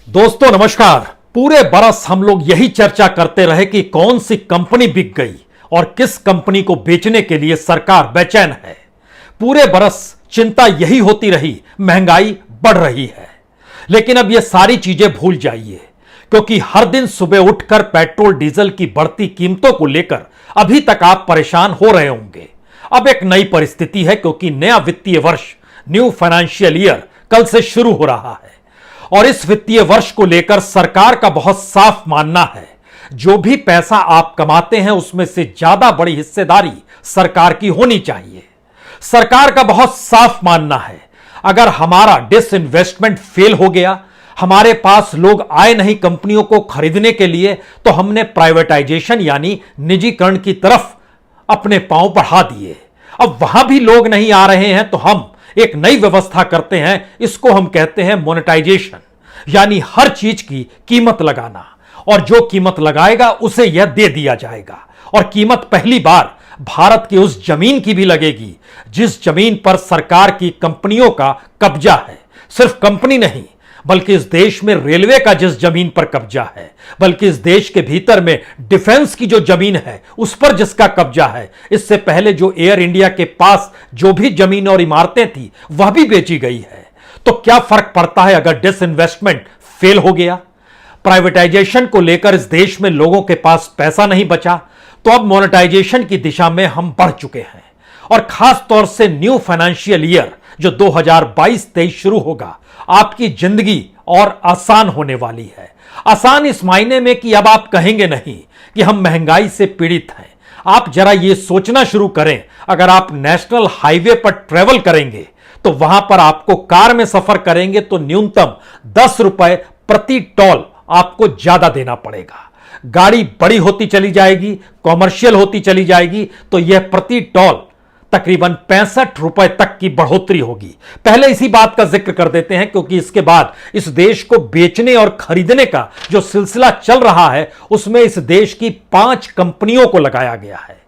दोस्तों नमस्कार। पूरे बरस हम लोग यही चर्चा करते रहे कि कौन सी कंपनी बिक गई और किस कंपनी को बेचने के लिए सरकार बेचैन है। पूरे बरस चिंता यही होती रही, महंगाई बढ़ रही है। लेकिन अब ये सारी चीजें भूल जाइए, क्योंकि हर दिन सुबह उठकर पेट्रोल डीजल की बढ़ती कीमतों को लेकर अभी तक आप परेशान हो रहे होंगे। अब एक नई परिस्थिति है, क्योंकि नया वित्तीय वर्ष, न्यू फाइनेंशियल ईयर कल से शुरू हो रहा है और इस वित्तीय वर्ष को लेकर सरकार का बहुत साफ मानना है, जो भी पैसा आप कमाते हैं उसमें से ज्यादा बड़ी हिस्सेदारी सरकार की होनी चाहिए। सरकार का बहुत साफ मानना है, अगर हमारा डिसइन्वेस्टमेंट फेल हो गया, हमारे पास लोग आए नहीं कंपनियों को खरीदने के लिए, तो हमने प्राइवेटाइजेशन यानी निजीकरण की तरफ अपने पांव बढ़ा दिए। अब वहां भी लोग नहीं आ रहे हैं तो हम एक नई व्यवस्था करते हैं, इसको हम कहते हैं मोनेटाइजेशन, यानी हर चीज की कीमत लगाना, और जो कीमत लगाएगा उसे यह दे दिया जाएगा। और कीमत पहली बार भारत की उस जमीन की भी लगेगी जिस जमीन पर सरकार की कंपनियों का कब्जा है। सिर्फ कंपनी नहीं, बल्कि इस देश में रेलवे का जिस जमीन पर कब्जा है, बल्कि इस देश के भीतर में डिफेंस की जो जमीन है उस पर जिसका कब्जा है। इससे पहले जो एयर इंडिया के पास जो भी जमीन और इमारतें थी वह भी बेची गई है। तो क्या फर्क पड़ता है अगर डिसइन्वेस्टमेंट फेल हो गया? प्राइवेटाइजेशन को लेकर इस देश में लोगों के पास पैसा नहीं बचा, तो अब मोनेटाइजेशन की दिशा में हम बढ़ चुके हैं। और खास तौर से न्यू फाइनेंशियल ईयर जो 2022-23 शुरू होगा, आपकी जिंदगी और आसान होने वाली है। आसान इस मायने में कि अब आप कहेंगे नहीं कि हम महंगाई से पीड़ित हैं। आप जरा यह सोचना शुरू करें, अगर आप नेशनल हाईवे पर ट्रेवल करेंगे तो वहां पर आपको कार में सफर करेंगे तो न्यूनतम 10 रुपए प्रति टोल आपको ज्यादा देना पड़ेगा। गाड़ी बड़ी होती चली जाएगी, कॉमर्शियल होती चली जाएगी, तो यह प्रति टोल तकरीबन 65 रुपए तक की बढ़ोतरी होगी। पहले इसी बात का जिक्र कर देते हैं, क्योंकि इसके बाद इस देश को बेचने और खरीदने का जो सिलसिला चल रहा है उसमें इस देश की 5 कंपनियों को लगाया गया है।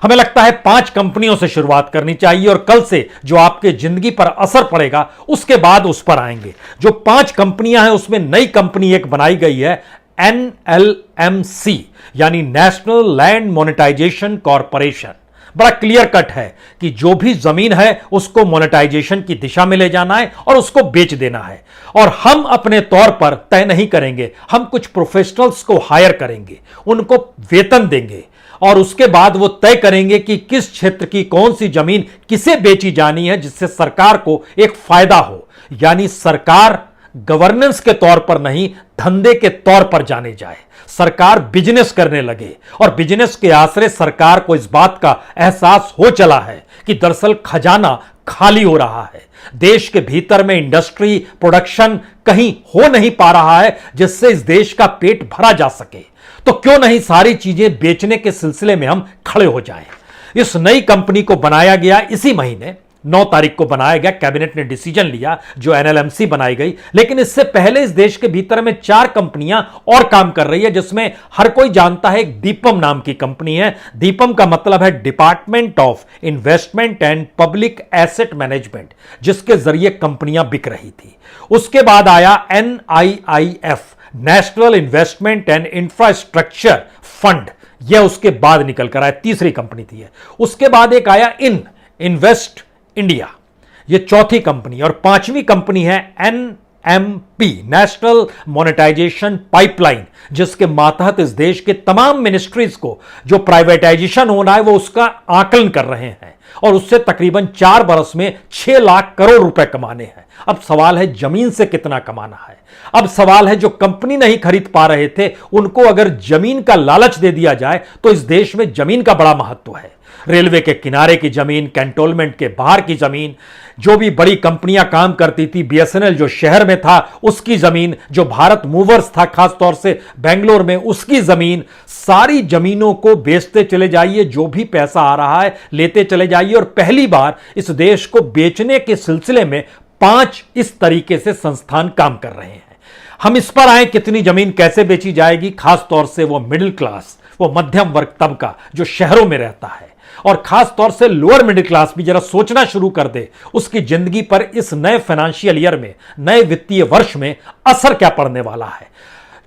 हमें लगता है 5 कंपनियों से शुरुआत करनी चाहिए और कल से जो आपके जिंदगी पर असर पड़ेगा उसके बाद उस पर आएंगे। जो 5 कंपनियां हैं उसमें नई कंपनी एक बनाई गई है, NLMC यानी नेशनल लैंड मोनेटाइजेशन कॉरपोरेशन। बड़ा क्लियर कट है कि जो भी जमीन है उसको मोनेटाइजेशन की दिशा में ले जाना है और उसको बेच देना है। और हम अपने तौर पर तय नहीं करेंगे, हम कुछ प्रोफेशनल्स को हायर करेंगे, उनको वेतन देंगे और उसके बाद वो तय करेंगे कि किस क्षेत्र की कौन सी जमीन किसे बेची जानी है, जिससे सरकार को एक फायदा हो। यानी सरकार गवर्नेंस के तौर पर नहीं, धंधे के तौर पर जाने जाए, सरकार बिजनेस करने लगे। और बिजनेस के आश्रय सरकार को इस बात का एहसास हो चला है कि दरअसल खजाना खाली हो रहा है, देश के भीतर में इंडस्ट्री प्रोडक्शन कहीं हो नहीं पा रहा है जिससे इस देश का पेट भरा जा सके। तो क्यों नहीं सारी चीजें बेचने के सिलसिले में हम खड़े हो जाएं। इस नई कंपनी को बनाया गया इसी महीने 9 तारीख को बनाया गया, कैबिनेट ने डिसीजन लिया जो NLMC बनाई गई। लेकिन इससे पहले इस देश के भीतर में 4 कंपनियां और काम कर रही है, जिसमें हर कोई जानता है एक दीपम नाम की कंपनी है। दीपम का मतलब है department of investment and public asset management, जिसके जरिए कंपनियां बिक रही थी। उसके बाद आया NIIF national investment and infrastructure fund, यह उसके बाद निकल कर आया, तीसरी कंपनी थी। उसके बाद एक आया इन्वेस्ट इंडिया, यह चौथी कंपनी। और 5वीं कंपनी है NMP नेशनल मोनेटाइजेशन पाइपलाइन, जिसके मातहत इस देश के तमाम मिनिस्ट्रीज को जो प्राइवेटाइजेशन होना है वो उसका आकलन कर रहे हैं और उससे तकरीबन 4 बरस में 6 लाख करोड़ रुपए कमाने हैं। अब सवाल है जमीन से कितना कमाना है। अब सवाल है जो कंपनी नहीं खरीद पा रहे थे उनको अगर जमीन का लालच दे दिया जाए तो इस देश में जमीन का बड़ा महत्व है। रेलवे के किनारे की जमीन, कैंटोनमेंट के बाहर की जमीन, जो भी बड़ी कंपनियां काम करती थी, BSNL जो शहर में था उसकी जमीन, जो भारत मूवर्स था खासतौर से बेंगलोर में उसकी जमीन, सारी जमीनों को बेचते चले जाइए, जो भी पैसा आ रहा है लेते चले जाइए। और पहली बार इस देश को बेचने के सिलसिले में 5 इस तरीके से संस्थान काम कर रहे हैं। हम इस पर आए कितनी जमीन कैसे बेची जाएगी, खासतौर से वो मिडिल क्लास, वो मध्यम वर्ग तबका जो शहरों में रहता है। और खास तौर से लोअर मिडिल क्लास भी जरा सोचना शुरू कर दे, उसकी जिंदगी पर इस नए फाइनेंशियल ईयर में, नए वित्तीय वर्ष में असर क्या पड़ने वाला है।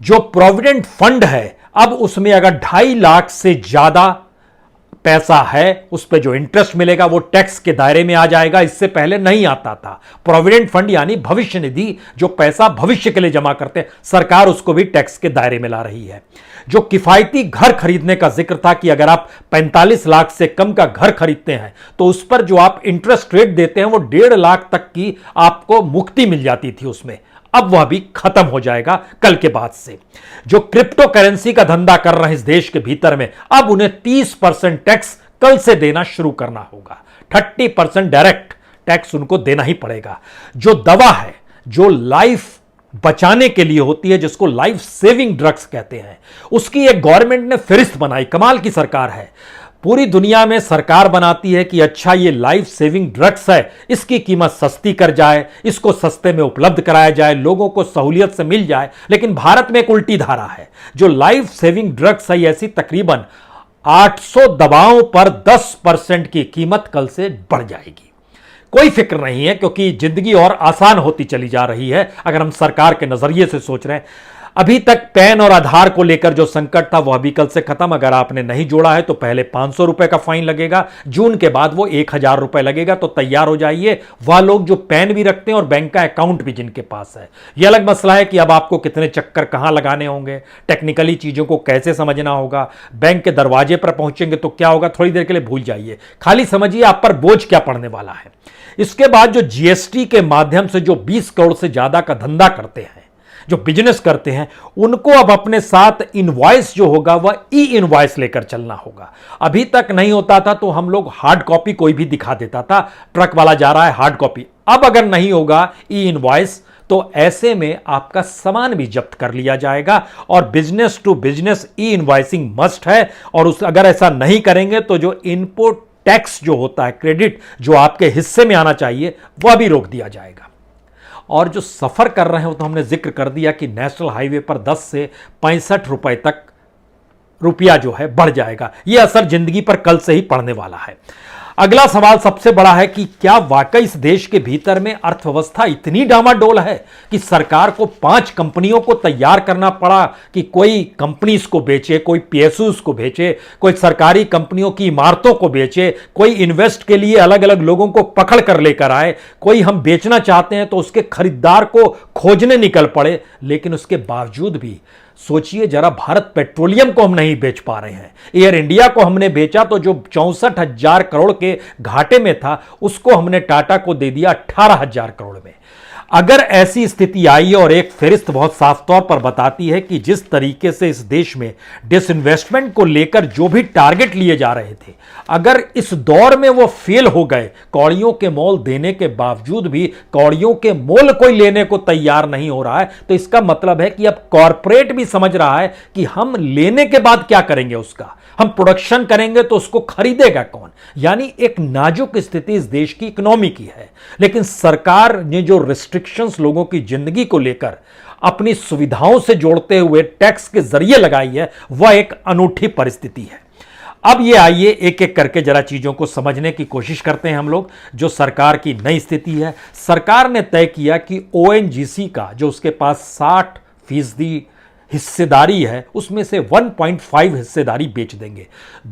जो प्रोविडेंट फंड है, अब उसमें अगर 2.5 लाख से ज्यादा पैसा है, उस पर जो इंटरेस्ट मिलेगा वो टैक्स के दायरे में आ जाएगा। इससे पहले नहीं आता था। प्रोविडेंट फंड यानी भविष्य निधि, जो पैसा भविष्य के लिए जमा करते हैं, सरकार उसको भी टैक्स के दायरे में ला रही है। जो किफायती घर खरीदने का जिक्र था कि अगर आप 45 लाख से कम का घर खरीदते हैं तो उस पर जो आप इंटरेस्ट रेट देते हैं वो 1.5 लाख तक की आपको मुक्ति मिल जाती थी उसमें, अब वह भी खत्म हो जाएगा कल के बाद से। जो क्रिप्टो करेंसी का धंधा कर रहे हैं इस देश के भीतर में, अब उन्हें 30% टैक्स कल से देना शुरू करना होगा। 30% डायरेक्ट टैक्स उनको देना ही पड़ेगा। जो दवा है, जो लाइफ बचाने के लिए होती है, जिसको लाइफ सेविंग ड्रग्स कहते हैं, उसकी एक गवर्नमेंट ने फहरिस्त बनाई। कमाल की सरकार है। पूरी दुनिया में सरकार बनाती है कि अच्छा ये लाइफ सेविंग ड्रग्स है, इसकी कीमत सस्ती कर जाए, इसको सस्ते में उपलब्ध कराया जाए, लोगों को सहूलियत से मिल जाए। लेकिन भारत में एक उल्टी धारा है। जो लाइफ सेविंग ड्रग्स है, ऐसी तकरीबन 800 दवाओं पर 10% की कीमत कल से बढ़ जाएगी। कोई फिक्र नहीं है, क्योंकि जिंदगी और आसान होती चली जा रही है अगर हम सरकार के नजरिए से सोच रहे हैं। अभी तक पैन और आधार को लेकर जो संकट था वह भी कल से खत्म। अगर आपने नहीं जोड़ा है तो पहले 500 रुपए का फाइन लगेगा, जून के बाद वो 1000 रुपए लगेगा। तो तैयार हो जाइए, वह लोग जो पैन भी रखते हैं और बैंक का अकाउंट भी जिनके पास है। यह अलग मसला है कि अब आपको कितने चक्कर कहां लगाने होंगे, टेक्निकली चीजों को कैसे समझना होगा, बैंक के दरवाजे पर पहुंचेंगे तो क्या होगा, थोड़ी देर के लिए भूल जाइए। खाली समझिए आप पर बोझ क्या पड़ने वाला है। इसके बाद जो जीएसटी के माध्यम से जो 20 करोड़ से ज्यादा का धंधा करते हैं, जो बिजनेस करते हैं, उनको अब अपने साथ इनवॉइस जो होगा वह ई इनवॉइस लेकर चलना होगा। अभी तक नहीं होता था तो हम लोग हार्ड कॉपी कोई भी दिखा देता था, ट्रक वाला जा रहा है हार्ड कॉपी। अब अगर नहीं होगा ई इनवॉइस तो ऐसे में आपका सामान भी जब्त कर लिया जाएगा। और business to business e invoicing must है। और अगर ऐसा नहीं करेंगे तो जो इनपुट टैक्स जो होता है, क्रेडिट जो आपके हिस्से में आना चाहिए, वह भी रोक दिया जाएगा। और जो सफर कर रहे हैं वो तो हमने जिक्र कर दिया कि नेशनल हाईवे पर 10 से 65 रुपए तक रुपया जो है बढ़ जाएगा। यह असर जिंदगी पर कल से ही पड़ने वाला है। अगला सवाल सबसे बड़ा है कि क्या वाकई इस देश के भीतर में अर्थव्यवस्था इतनी डामाडोल है कि सरकार को 5 कंपनियों को तैयार करना पड़ा कि कोई कंपनीज को बेचे, कोई पीएसयूज को बेचे, कोई सरकारी कंपनियों की इमारतों को बेचे, कोई इन्वेस्ट के लिए अलग अलग लोगों को पकड़ कर लेकर आए, कोई हम बेचना चाहते हैं तो उसके खरीदार को खोजने निकल पड़े। लेकिन उसके बावजूद भी सोचिए जरा, भारत पेट्रोलियम को हम नहीं बेच पा रहे हैं। एयर इंडिया को हमने बेचा तो जो 64,000 करोड़ के घाटे में था उसको हमने टाटा को दे दिया 18,000 करोड़ में। अगर ऐसी स्थिति आई, और एक फहरिस्त बहुत साफ तौर पर बताती है कि जिस तरीके से इस देश में डिसइन्वेस्टमेंट को लेकर जो भी टारगेट लिए जा रहे थे, अगर इस दौर में वो फेल हो गए, कौड़ियों के मोल देने के बावजूद भी कौड़ियों के मोल कोई लेने को तैयार नहीं हो रहा है, तो इसका मतलब है कि अब कॉरपोरेट भी समझ रहा है कि हम लेने के बाद क्या करेंगे, उसका हम प्रोडक्शन करेंगे तो उसको खरीदेगा कौन। यानी एक नाजुक स्थिति इस देश की इकोनॉमी की है। लेकिन सरकार ने जो रिस्ट्रिक्शंस लोगों की जिंदगी को लेकर अपनी सुविधाओं से जोड़ते हुए टैक्स के जरिए लगाई है, वह एक अनूठी परिस्थिति है। अब ये आइए एक एक करके जरा चीजों को समझने की कोशिश करते हैं हम लोग। जो सरकार की नई स्थिति है, सरकार ने तय किया कि ओएनजीसी का जो उसके पास 60% हिस्सेदारी है, उसमें से 1.5 हिस्सेदारी बेच देंगे।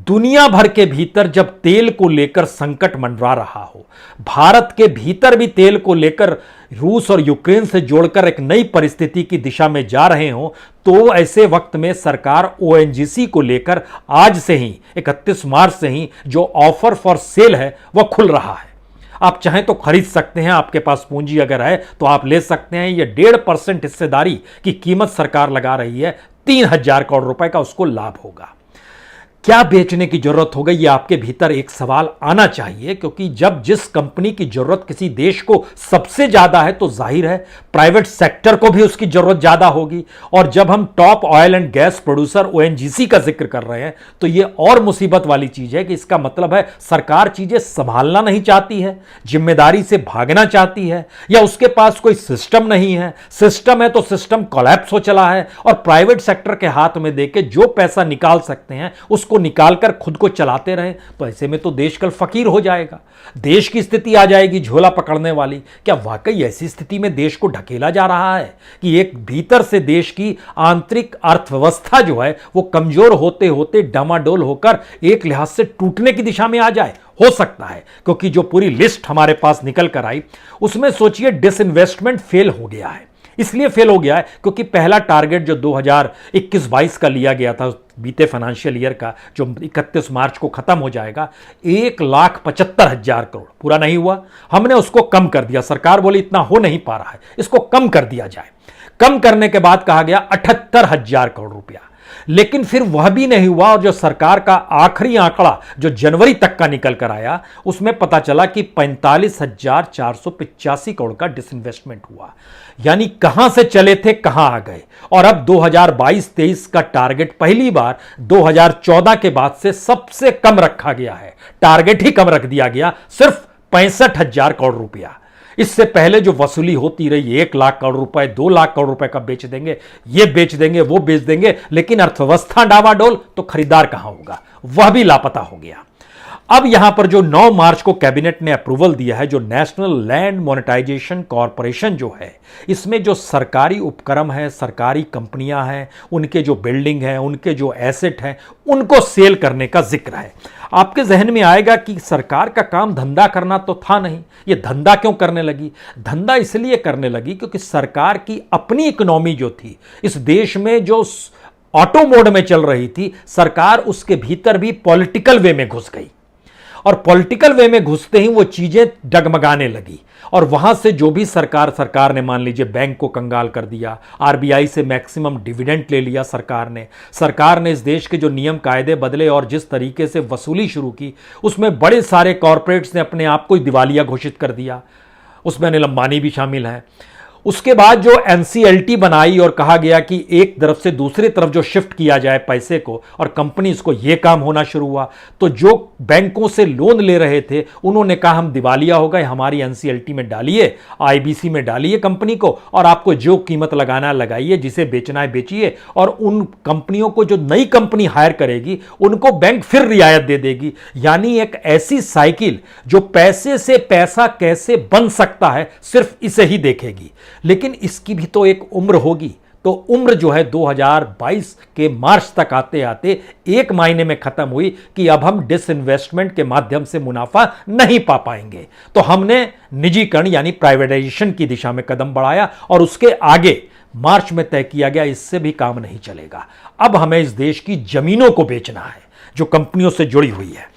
दुनिया भर के भीतर जब तेल को लेकर संकट मंडरा रहा हो, भारत के भीतर भी तेल को लेकर रूस और यूक्रेन से जोड़कर एक नई परिस्थिति की दिशा में जा रहे हो, तो ऐसे वक्त में सरकार ओएनजीसी को लेकर आज से ही 31 मार्च से ही जो ऑफर फॉर सेल है वह खुल रहा है। आप चाहें तो खरीद सकते हैं, आपके पास पूंजी अगर है तो आप ले सकते हैं। यह 1.5% हिस्सेदारी की कीमत सरकार लगा रही है, 3,000 करोड़ रुपए का उसको लाभ होगा। क्या बेचने की जरूरत हो गई, ये आपके भीतर एक सवाल आना चाहिए, क्योंकि जब जिस कंपनी की जरूरत किसी देश को सबसे ज्यादा है तो जाहिर है प्राइवेट सेक्टर को भी उसकी जरूरत ज्यादा होगी। और जब हम top oil and gas producer ONGC का जिक्र कर रहे हैं तो यह और मुसीबत वाली चीज है कि इसका मतलब है सरकार चीजें संभालना नहीं चाहती है, जिम्मेदारी से भागना चाहती है, या उसके पास कोई सिस्टम नहीं है। सिस्टम है तो सिस्टम कोलैप्स हो चला है और प्राइवेट सेक्टर के हाथ में देके जो पैसा निकाल सकते हैं उसको उसको निकालकर खुद को चलाते रहे तो ऐसे में तो देश कल फकीर हो जाएगा, देश की स्थिति आ जाएगी झोला पकड़ने वाली। क्या वाकई ऐसी स्थिति में देश को ढकेला जा रहा है कि एक भीतर से देश की आंतरिक अर्थव्यवस्था जो है वो कमजोर होते होते डामाडोल होकर एक लिहाज से टूटने की दिशा में आ जाए? हो सकता है, क्योंकि जो पूरी लिस्ट हमारे पास निकल कर आई उसमें सोचिए डिसइन्वेस्टमेंट फेल हो गया है। इसलिए फेल हो गया है क्योंकि पहला टारगेट जो 2021-22 का लिया गया था, बीते फाइनेंशियल ईयर का, जो 31 मार्च को खत्म हो जाएगा, 1,75,000 करोड़ पूरा नहीं हुआ। हमने उसको कम कर दिया। सरकार बोली इतना हो नहीं पा रहा है, इसको कम कर दिया जाए। कम करने के बाद कहा गया 78,000 करोड़ रुपया, लेकिन फिर वह भी नहीं हुआ। और जो सरकार का आखिरी आंकड़ा जो जनवरी तक का निकल कर आया उसमें पता चला कि 45,485 करोड़ का डिसइन्वेस्टमेंट हुआ। यानी कहां से चले थे कहां आ गए। और अब 2022-23 का टारगेट पहली बार 2014 के बाद से सबसे कम रखा गया है। टारगेट ही कम रख दिया गया, सिर्फ 65,000 करोड़ रुपया। इससे पहले जो वसूली होती रही 1 लाख करोड़ रुपए, 2 लाख करोड़ रुपए का बेच देंगे, ये बेच देंगे, वो बेच देंगे, लेकिन अर्थव्यवस्था डावाडोल तो खरीदार कहां होगा, वह भी लापता हो गया। अब यहां पर जो 9 मार्च को कैबिनेट ने अप्रूवल दिया है, जो नेशनल लैंड मोनेटाइजेशन कॉरपोरेशन जो है, इसमें जो सरकारी उपक्रम है, सरकारी कंपनियां हैं, उनके जो बिल्डिंग है, उनके जो एसेट हैं, उनको सेल करने का जिक्र है। आपके जहन में आएगा कि सरकार का काम धंधा करना तो था नहीं, ये धंधा क्यों करने लगी? धंधा इसलिए करने लगी क्योंकि सरकार की अपनी इकोनॉमी जो थी, इस देश में जो ऑटो मोड में चल रही थी, सरकार उसके भीतर भी पॉलिटिकल वे में घुस गई। और पॉलिटिकल वे में घुसते ही वो चीजें डगमगाने लगी। और वहां से जो भी सरकार ने मान लीजिए बैंक को कंगाल कर दिया, आरबीआई से मैक्सिमम डिविडेंड ले लिया सरकार ने इस देश के जो नियम कायदे बदले और जिस तरीके से वसूली शुरू की, उसमें बड़े सारे कॉरपोरेट्स ने अपने आप को दिवालिया घोषित कर दिया। उसमें अनिल अंबानी भी शामिल है। उसके बाद जो एनसीएलटी बनाई और कहा गया कि एक तरफ से दूसरी तरफ जो शिफ्ट किया जाए पैसे को, और कंपनीज को यह काम होना शुरू हुआ, तो जो बैंकों से लोन ले रहे थे उन्होंने कहा हम दिवालिया हो गए, हमारी एनसीएलटी में डालिए, आईबीसी में डालिए कंपनी को, और आपको जो कीमत लगाना है लगाइए, जिसे बेचना है बेचिए। और उन कंपनियों को जो नई कंपनी हायर करेगी उनको बैंक फिर रियायत दे देगी। यानी एक ऐसी साइकिल जो पैसे से पैसा कैसे बन सकता है सिर्फ इसे ही देखेगी। लेकिन इसकी भी तो एक उम्र होगी। तो उम्र जो है 2022 के मार्च तक आते आते एक महीने में खत्म हुई कि अब हम डिसइन्वेस्टमेंट के माध्यम से मुनाफा नहीं पा पाएंगे। तो हमने निजीकरण यानी प्राइवेटाइजेशन की दिशा में कदम बढ़ाया, और उसके आगे मार्च में तय किया गया इससे भी काम नहीं चलेगा। अब हमें इस देश की जमीनों को बेचना है जो कंपनियों से जुड़ी हुई है।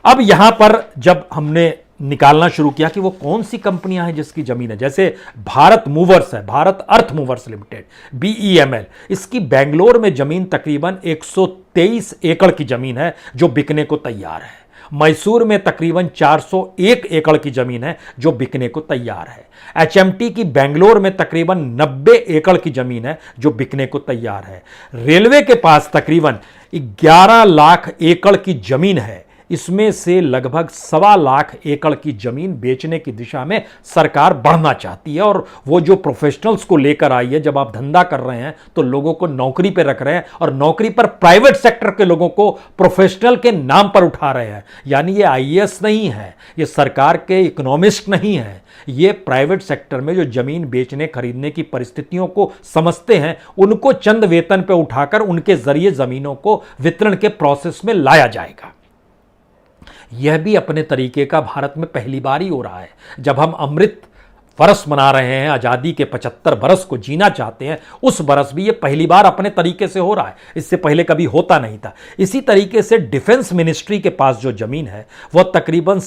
अब यहां पर जब हमने निकालना शुरू किया कि वो कौन सी कंपनियां हैं जिसकी जमीन है, जैसे भारत मूवर्स है, भारत अर्थ मूवर्स लिमिटेड, बीईएमएल, इसकी बेंगलोर में जमीन तकरीबन 123 एकड़ की जमीन है जो बिकने को तैयार है। मैसूर में तकरीबन 401 एकड़ की जमीन है जो बिकने को तैयार है। एचएमटी की बेंगलोर में तकरीबन 90 एकड़ की जमीन है जो बिकने को तैयार है। रेलवे के पास तकरीबन 11 लाख एकड़ की जमीन है, इसमें से लगभग 1.25 लाख एकड़ की जमीन बेचने की दिशा में सरकार बढ़ना चाहती है। और वो जो प्रोफेशनल्स को लेकर आई है, जब आप धंधा कर रहे हैं तो लोगों को नौकरी पर रख रहे हैं, और नौकरी पर प्राइवेट सेक्टर के लोगों को प्रोफेशनल के नाम पर उठा रहे हैं। यानी ये आईएएस नहीं है, ये सरकार के इकोनॉमिस्ट नहीं है, ये प्राइवेट सेक्टर में जो जमीन बेचने खरीदने की परिस्थितियों को समझते हैं, उनको चंद वेतन पर उठाकर उनके जरिए जमीनों को वितरण के प्रोसेस में लाया जाएगा। यह भी अपने तरीके का भारत में पहली बार ही हो रहा है। जब हम अमृत बरस मना रहे हैं, आजादी के 75 बरस को जीना चाहते हैं, उस बरस भी यह पहली बार अपने तरीके से हो रहा है, इससे पहले कभी होता नहीं था। इसी तरीके से डिफेंस मिनिस्ट्री के पास जो जमीन है वह तकरीबन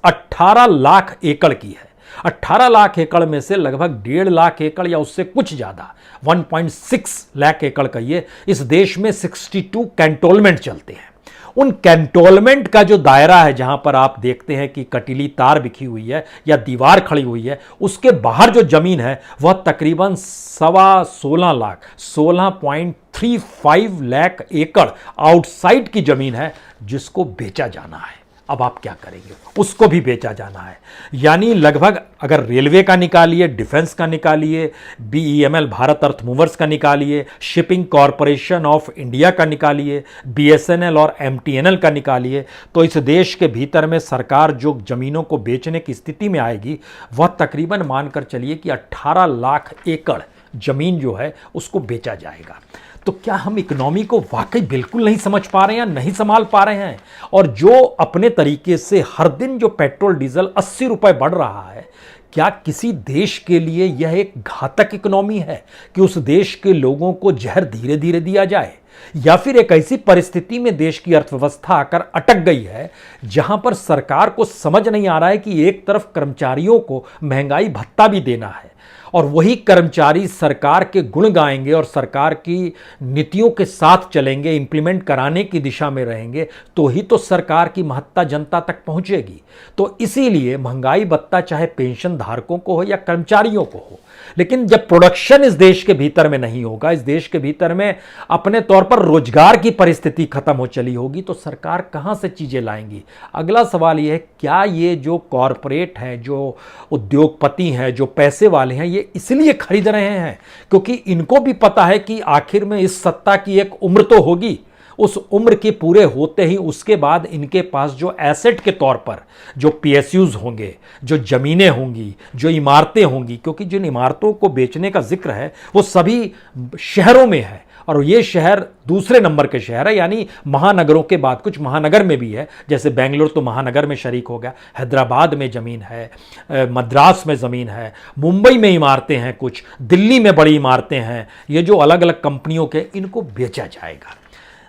18 लाख एकड़ की है। 18 लाख एकड़ में से लगभग 1.5 लाख एकड़ या उससे कुछ ज्यादा 1.6 लाख एकड़ का ये इस देश में 62 कैंटोनमेंट चलते हैं। उन कैंटोनमेंट का जो दायरा है, जहां पर आप देखते हैं कि कटीली तार बिखी हुई है या दीवार खड़ी हुई है, उसके बाहर जो जमीन है वह तकरीबन 16.35 लाख एकड़ आउटसाइड की जमीन है जिसको बेचा जाना है। अब आप क्या करेंगे, उसको भी बेचा जाना है। यानी लगभग अगर रेलवे का निकालिए, डिफेंस का निकालिए, बीईएमएल भारत अर्थ मूवर्स का निकालिए, शिपिंग कॉरपोरेशन ऑफ इंडिया का निकालिए, बीएसएनएल और एमटीएनएल का निकालिए, तो इस देश के भीतर में सरकार जो जमीनों को बेचने की स्थिति में आएगी वह तकरीबन मानकर चलिए कि 18 लाख एकड़ जमीन जो है उसको बेचा जाएगा। तो क्या हम इकोनॉमी को वाकई बिल्कुल नहीं समझ पा रहे हैं, नहीं संभाल पा रहे हैं? और जो अपने तरीके से हर दिन जो पेट्रोल डीजल 80 रुपए बढ़ रहा है, क्या किसी देश के लिए यह एक घातक इकोनॉमी है कि उस देश के लोगों को जहर धीरे धीरे दिया जाए? या फिर एक ऐसी परिस्थिति में देश की अर्थव्यवस्था आकर अटक गई है जहां पर सरकार को समझ नहीं आ रहा है कि एक तरफ कर्मचारियों को महंगाई भत्ता भी देना है और वही कर्मचारी सरकार के गुण गाएंगे और सरकार की नीतियों के साथ चलेंगे, इंप्लीमेंट कराने की दिशा में रहेंगे, तो ही तो सरकार की महत्ता जनता तक पहुंचेगी। तो इसीलिए महंगाई भत्ता चाहे पेंशन धारकों को हो या कर्मचारियों को हो, लेकिन जब प्रोडक्शन इस देश के भीतर में नहीं होगा, इस देश के भीतर में अपने तौर पर रोजगार की परिस्थिति खत्म हो चली होगी, तो सरकार कहां से चीजें लाएंगी? अगला सवाल यह है, क्या ये जो कॉरपोरेट हैं, जो उद्योगपति हैं, जो पैसे वाले हैं, ये इसलिए खरीद रहे हैं क्योंकि इनको भी पता है कि आखिर में इस सत्ता की एक उम्र तो होगी, उस उम्र के पूरे होते ही उसके बाद इनके पास जो एसेट के तौर पर जो पीएसयूज होंगे, जो जमीनें होंगी, जो इमारतें होंगी, क्योंकि जिन इमारतों को बेचने का जिक्र है वो सभी शहरों में है और ये शहर दूसरे नंबर के शहर है, यानी महानगरों के बाद कुछ महानगर में भी है, जैसे बेंगलुरु तो महानगर में शरीक हो गया, हैदराबाद में ज़मीन है, मद्रास में ज़मीन है, मुंबई में इमारतें हैं, कुछ दिल्ली में बड़ी इमारतें हैं। ये जो अलग अलग कंपनियों के, इनको बेचा जाएगा।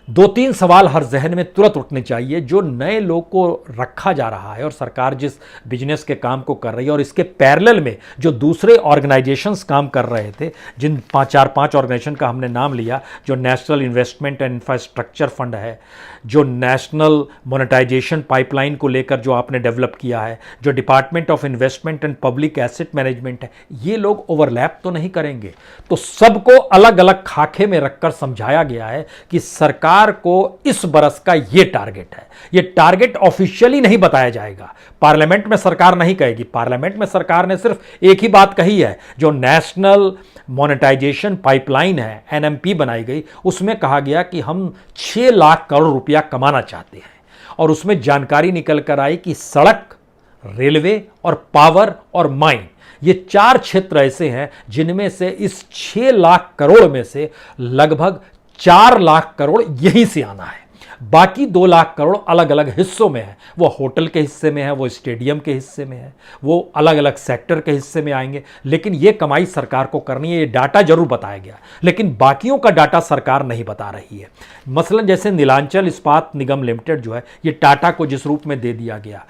2-3 सवाल हर जहन में तुरंत उठने चाहिए। जो नए लोग को रखा जा रहा है और सरकार जिस बिजनेस के काम को कर रही है और इसके पैरेलल में जो दूसरे ऑर्गेनाइजेशंस काम कर रहे थे, जिन 4-5 ऑर्गेनाइजेशन का हमने नाम लिया, जो national investment and infrastructure fund है, जो नेशनल मोनेटाइजेशन पाइपलाइन को लेकर जो आपने डेवलप किया है, जो department of investment and public asset management है, ये लोग ओवरलैप तो नहीं करेंगे। तो सबको अलग अलग खाके में रखकर समझाया गया है कि सरकार को इस बरस का यह टारगेट है। यह टारगेट ऑफिशियली नहीं बताया जाएगा, पार्लियामेंट में सरकार नहीं कहेगी। पार्लियामेंट में सरकार ने सिर्फ एक ही बात कही है, जो नेशनल मोनेटाइजेशन पाइपलाइन है, एनएमपी बनाई गई, उसमें कहा गया कि हम 6 लाख करोड़ रुपया कमाना चाहते हैं। और उसमें जानकारी निकल कर आई कि सड़क, रेलवे और पावर और माइन, ये 4 क्षेत्र ऐसे हैं जिनमें से इस 6 लाख करोड़ में से लगभग 4 लाख करोड़ यहीं से आना है। बाकी 2 लाख करोड़ अलग अलग हिस्सों में है। वो होटल के हिस्से में है, वो स्टेडियम के हिस्से में है, वो अलग अलग सेक्टर के हिस्से में आएंगे। लेकिन ये कमाई सरकार को करनी है, ये डाटा जरूर बताया गया, लेकिन बाकियों का डाटा सरकार नहीं बता रही है। मसलन जैसे नीलांचल इस्पात निगम लिमिटेड जो है, ये टाटा को जिस रूप में दे दिया गया,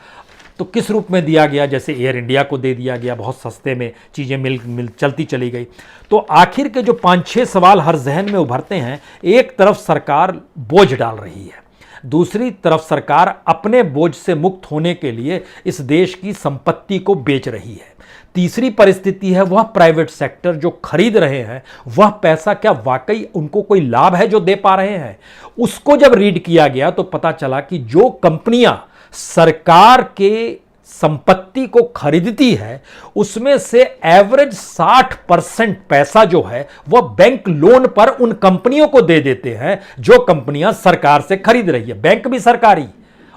तो किस रूप में दिया गया? जैसे एयर इंडिया को दे दिया गया, बहुत सस्ते में चीज़ें मिल चलती चली गई। तो आखिर के जो 5-6 सवाल हर जहन में उभरते हैं, एक तरफ सरकार बोझ डाल रही है, दूसरी तरफ सरकार अपने बोझ से मुक्त होने के लिए इस देश की संपत्ति को बेच रही है, तीसरी परिस्थिति है वह प्राइवेट सेक्टर जो खरीद रहे हैं, वह पैसा क्या वाकई उनको कोई लाभ है जो दे पा रहे हैं? उसको जब रीड किया गया तो पता चला कि जो कंपनियां सरकार के संपत्ति को खरीदती है, उसमें से एवरेज 60% पैसा जो है वह बैंक लोन पर उन कंपनियों को दे देते हैं जो कंपनियां सरकार से खरीद रही है। बैंक भी सरकारी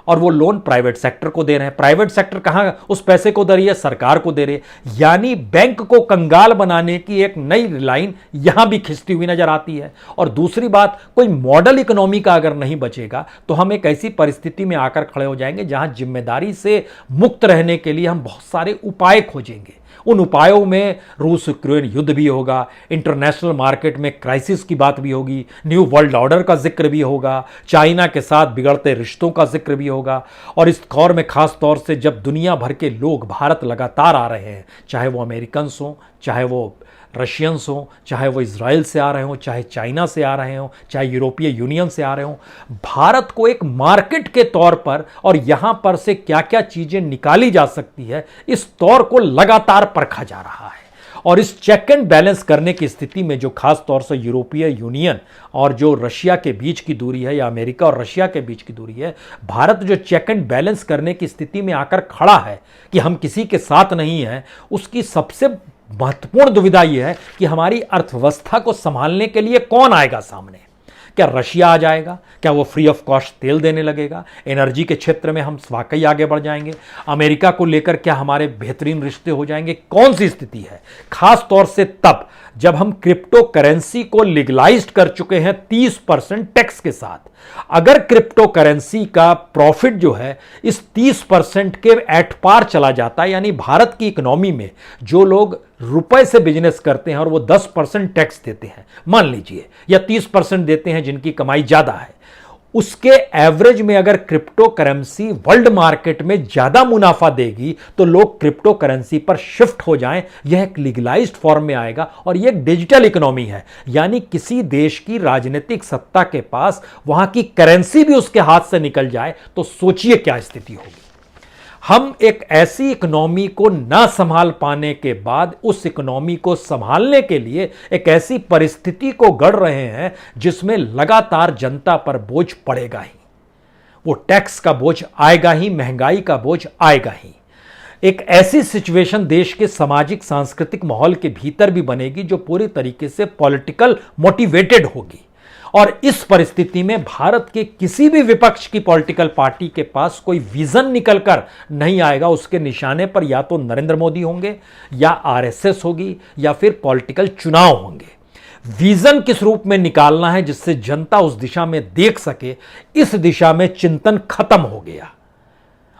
और वो लोन प्राइवेट सेक्टर को दे रहे हैं। प्राइवेट सेक्टर कहां उस पैसे को दे रही है? सरकार को दे रही है। यानी बैंक को कंगाल बनाने की एक नई लाइन यहां भी खिंचती हुई नजर आती है। और दूसरी बात, कोई मॉडल इकोनॉमी का अगर नहीं बचेगा तो हम एक ऐसी परिस्थिति में आकर खड़े हो जाएंगे जहां जिम्मेदारी से मुक्त रहने के लिए हम बहुत सारे उपाय खोजेंगे। उन उपायों में रूस यूक्रेन युद्ध भी होगा, इंटरनेशनल मार्केट में क्राइसिस की बात भी होगी, न्यू वर्ल्ड ऑर्डर का जिक्र भी होगा, चाइना के साथ बिगड़ते रिश्तों का जिक्र भी होगा। और इस दौर में खास तौर से जब दुनिया भर के लोग भारत लगातार आ रहे हैं, चाहे वो अमेरिकन्स हों, चाहे वो रशियंस हों, चाहे वो इजराइल से आ रहे हों, चाहे चाइना से आ रहे हों, चाहे यूरोपीय यूनियन से आ रहे हों, भारत को एक मार्केट के तौर पर और यहां पर से क्या क्या चीजें निकाली जा सकती है, इस तौर को लगातार परखा जा रहा है। और इस चेक एंड बैलेंस करने की स्थिति में जो खास तौर से यूरोपीय यूनियन और जो रशिया के बीच की दूरी है या अमेरिका और रशिया के बीच की दूरी है, भारत जो चेक एंड बैलेंस करने की स्थिति में आकर खड़ा है कि हम किसी के साथ नहीं हैं, उसकी सबसे महत्वपूर्ण दुविधा यह है कि हमारी अर्थव्यवस्था को संभालने के लिए कौन आएगा सामने। क्या रशिया आ जाएगा? क्या वो फ्री ऑफ कॉस्ट तेल देने लगेगा? एनर्जी के क्षेत्र में हम वाकई आगे बढ़ जाएंगे? अमेरिका को लेकर क्या हमारे बेहतरीन रिश्ते हो जाएंगे? कौन सी स्थिति है? खास तौर से तब जब हम क्रिप्टो करेंसी को लीगलाइज्ड कर चुके हैं 30% टैक्स के साथ। अगर क्रिप्टो करेंसी का प्रॉफिट जो है इस 30% के एट पार चला जाता है, यानी भारत की इकोनॉमी में जो लोग रुपए से बिजनेस करते हैं और वो 10% टैक्स देते हैं, मान लीजिए, या 30% देते हैं जिनकी कमाई ज्यादा है, उसके एवरेज में अगर क्रिप्टो करेंसी वर्ल्ड मार्केट में ज्यादा मुनाफा देगी तो लोग क्रिप्टो करेंसी पर शिफ्ट हो जाएं। यह एक लीगलाइज्ड फॉर्म में आएगा और यह एक डिजिटल इकोनॉमी है, यानी किसी देश की राजनीतिक सत्ता के पास वहां की करेंसी भी उसके हाथ से निकल जाए तो सोचिए क्या स्थिति होगी। हम एक ऐसी इकोनॉमी को ना संभाल पाने के बाद उस इकोनॉमी को संभालने के लिए एक ऐसी परिस्थिति को गढ़ रहे हैं जिसमें लगातार जनता पर बोझ पड़ेगा ही। वो टैक्स का बोझ आएगा ही, महंगाई का बोझ आएगा ही। एक ऐसी सिचुएशन देश के सामाजिक सांस्कृतिक माहौल के भीतर भी बनेगी जो पूरी तरीके से पॉलिटिकल मोटिवेटेड होगी। और इस परिस्थिति में भारत के किसी भी विपक्ष की पॉलिटिकल पार्टी के पास कोई विजन निकलकर नहीं आएगा। उसके निशाने पर या तो नरेंद्र मोदी होंगे या आरएसएस होगी या फिर पॉलिटिकल चुनाव होंगे। विजन किस रूप में निकालना है जिससे जनता उस दिशा में देख सके, इस दिशा में चिंतन खत्म हो गया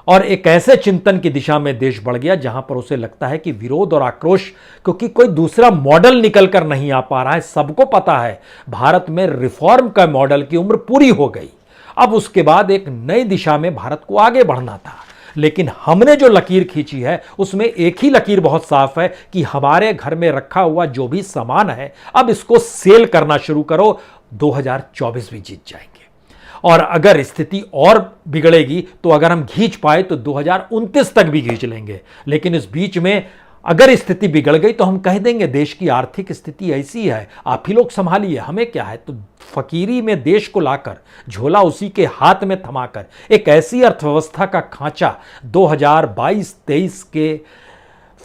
और एक ऐसे चिंतन की दिशा में देश बढ़ गया जहां पर उसे लगता है कि विरोध और आक्रोश, क्योंकि कोई दूसरा मॉडल निकल कर नहीं आ पा रहा है। सबको पता है भारत में रिफॉर्म का मॉडल की उम्र पूरी हो गई। अब उसके बाद एक नई दिशा में भारत को आगे बढ़ना था, लेकिन हमने जो लकीर खींची है उसमें एक ही लकीर बहुत साफ है कि हमारे घर में रखा हुआ जो भी सामान है अब इसको सेल करना शुरू करो, 2024 भी जीत जाएंगे। और अगर स्थिति और बिगड़ेगी तो अगर हम खींच पाए तो 2029 तक भी खींच लेंगे। लेकिन इस बीच में अगर स्थिति बिगड़ गई तो हम कह देंगे देश की आर्थिक स्थिति ऐसी है, आप ही लोग संभालिए, हमें क्या है। तो फकीरी में देश को लाकर झोला उसी के हाथ में थमाकर एक ऐसी अर्थव्यवस्था का खांचा 2022-23 के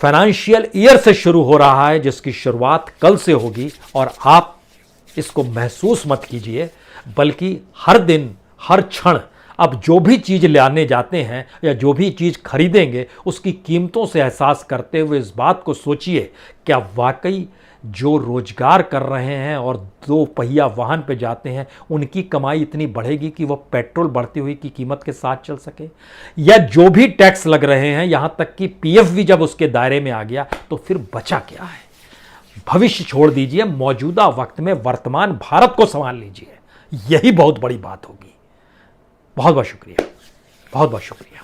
फाइनेंशियल ईयर से शुरू हो रहा है जिसकी शुरुआत कल से होगी। और आप इसको महसूस मत कीजिए, बल्कि हर दिन हर क्षण अब जो भी चीज़ लाने जाते हैं या जो भी चीज़ खरीदेंगे उसकी कीमतों से एहसास करते हुए इस बात को सोचिए, क्या वाकई जो रोजगार कर रहे हैं और 2 पहिया वाहन पे जाते हैं उनकी कमाई इतनी बढ़ेगी कि वह पेट्रोल बढ़ती हुई की कीमत के साथ चल सके? या जो भी टैक्स लग रहे हैं, यहां तक कि पीएफ भी जब उसके दायरे में आ गया तो फिर बचा क्या है? भविष्य छोड़ दीजिए, मौजूदा वक्त में वर्तमान भारत को संभाल लीजिए, यही बहुत बड़ी बात होगी। बहुत बहुत शुक्रिया, बहुत बहुत शुक्रिया।